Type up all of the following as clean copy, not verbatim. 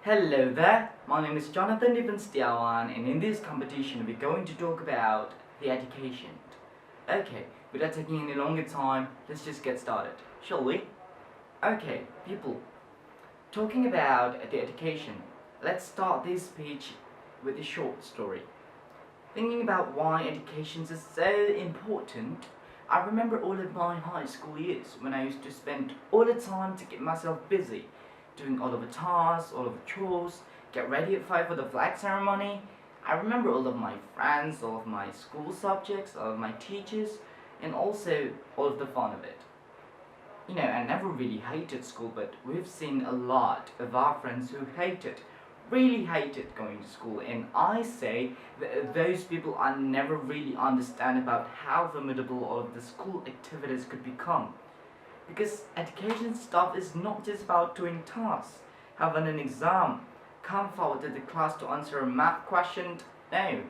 Hello there, my name is Jonathan Diven, and in this competition we're going to talk about the education. Okay, without taking any longer time, let's just get started, shall we? Okay, people, talking about the education, let's start this speech with a short story. Thinking about why education is so important, I remember all of my high school years when I used to spend all the time to get myself busy, doing all of the tasks, all of the chores, get ready at 5 for the flag ceremony. I remember all of my friends, all of my school subjects, all of my teachers, and also all of the fun of it. You know, I never really hated school, but we've seen a lot of our friends who really hated going to school, and I say that those people I never really understand about how formidable all of the school activities could become. Because education stuff is not just about doing tasks, having an exam, come forward to the class to answer a math question. No,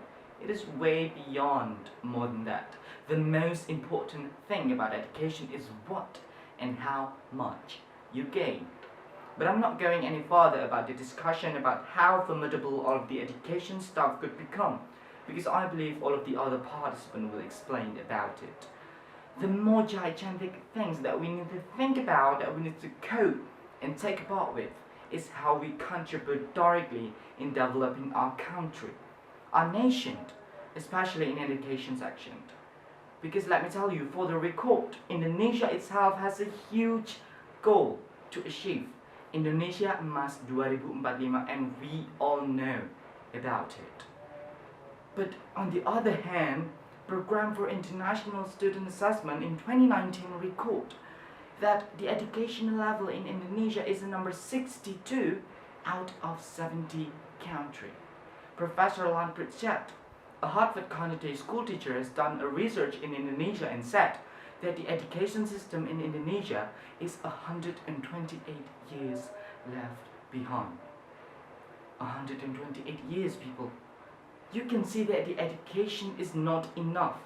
it is way beyond more than that. The most important thing about education is what and how much you gain. But I'm not going any further about the discussion about how formidable all of the education stuff could become, because I believe all of the other participants will explain about it. The more gigantic things that we need to think about, that we need to cope and take part with, is how we contribute directly in developing our country, our nation, especially in education section. Because let me tell you, for the record, Indonesia itself has a huge goal to achieve. Indonesia Emas 2045, and we all know about it. But on the other hand, Program for International Student Assessment in 2019 record that the education level in Indonesia is the number 62 out of 70 countries. Professor Lan Pritchett, a Harvard Carnegie school teacher, has done a research in Indonesia and said that the education system in Indonesia is 128 years left behind. 128 years, people. You can see that the education is not enough.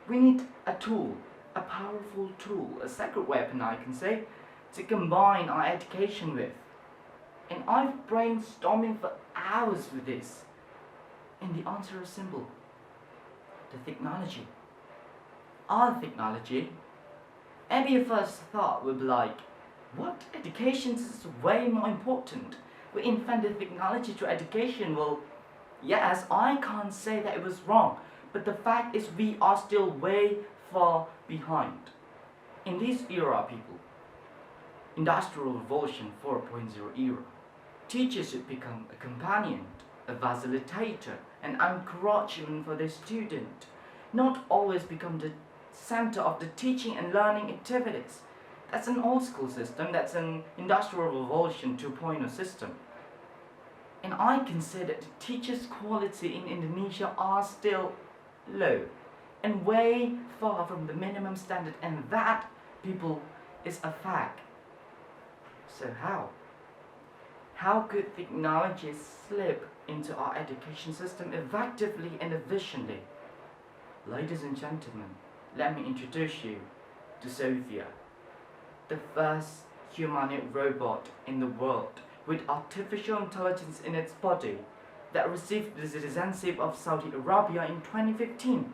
We need a tool, a powerful tool, a sacred weapon, I can say, to combine our education with. And I've brainstorming for hours with this. And the answer is simple. The technology. Our technology. Maybe your first thought would be like, what? Education is way more important. We invented technology to education. Well, yes, I can't say that it was wrong, but the fact is we are still way far behind. In this era, people, Industrial Revolution 4.0 era, teachers should become a companion, a facilitator, an encouragement for the student, not always become the center of the teaching and learning activities. That's an old school system, that's an Industrial Revolution 2.0 system. And I can say that the teachers' quality in Indonesia are still low and way far from the minimum standard, and that, people, is a fact. So how? How could technology slip into our education system effectively and efficiently? Ladies and gentlemen, let me introduce you to Sophia, the first humanoid robot in the world with artificial intelligence in its body that received the citizenship of Saudi Arabia in 2015.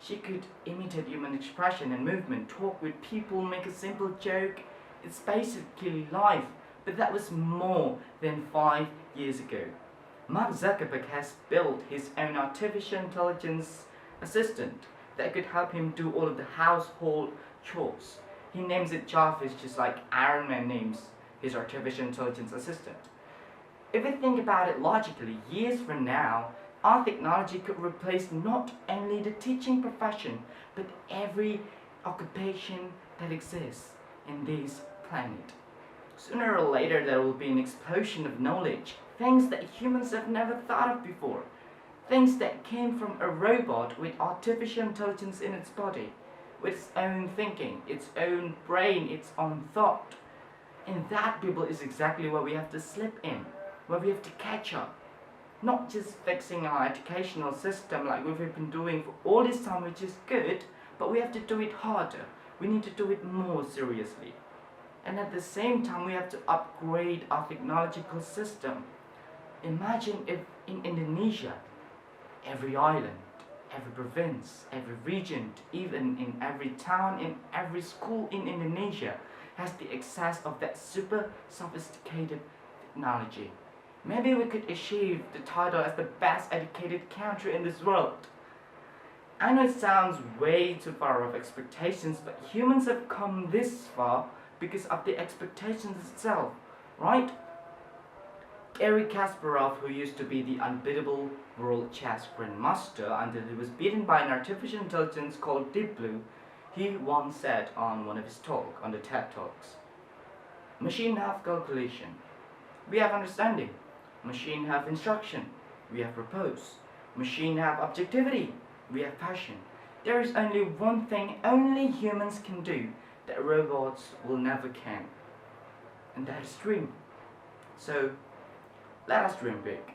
She could imitate human expression and movement, talk with people, make a simple joke. It's basically life, but that was more than 5 years ago. Mark Zuckerberg has built his own artificial intelligence assistant that could help him do all of the household chores. He names it Jarvis, just like Iron Man names his artificial intelligence assistant. If we think about it logically, years from now, our technology could replace not only the teaching profession, but every occupation that exists in this planet. Sooner or later, there will be an explosion of knowledge, things that humans have never thought of before, things that came from a robot with artificial intelligence in its body, with its own thinking, its own brain, its own thought. And that, people, is exactly where we have to slip in, where we have to catch up. Not just fixing our educational system like we've been doing for all this time, which is good, but we have to do it harder. We need to do it more seriously. And at the same time, we have to upgrade our technological system. Imagine if in Indonesia, every island, every province, every region, even in every town, in every school in Indonesia has the access of that super sophisticated technology. Maybe we could achieve the title as the best educated country in this world. I know it sounds way too far off expectations, but humans have come this far because of the expectations itself, right? Garry Kasparov, who used to be the unbeatable world chess grandmaster until he was beaten by an artificial intelligence called Deep Blue, he once said on one of his talks, on the TED Talks, "Machine have calculation, we have understanding. Machine have instruction, we have purpose. Machine have objectivity, we have passion. There is only one thing only humans can do that robots will never can, and that is dream." So, let us dream big.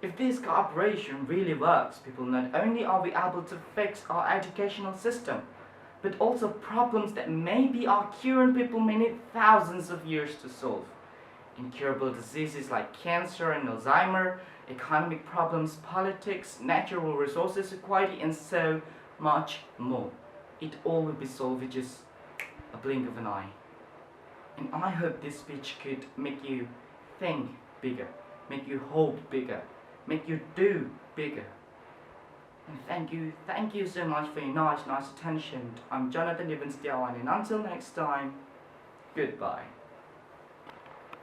If this cooperation really works, people, not only are we able to fix our educational system, but also problems that maybe our current people may need thousands of years to solve. Incurable diseases like cancer and Alzheimer, economic problems, politics, natural resources equality, and so much more. It all will be solved with just a blink of an eye. And I hope this speech could make you think bigger, make you hope bigger, make you do bigger. And thank you so much for your nice attention. I'm Jonathan Diven, and until next time, goodbye.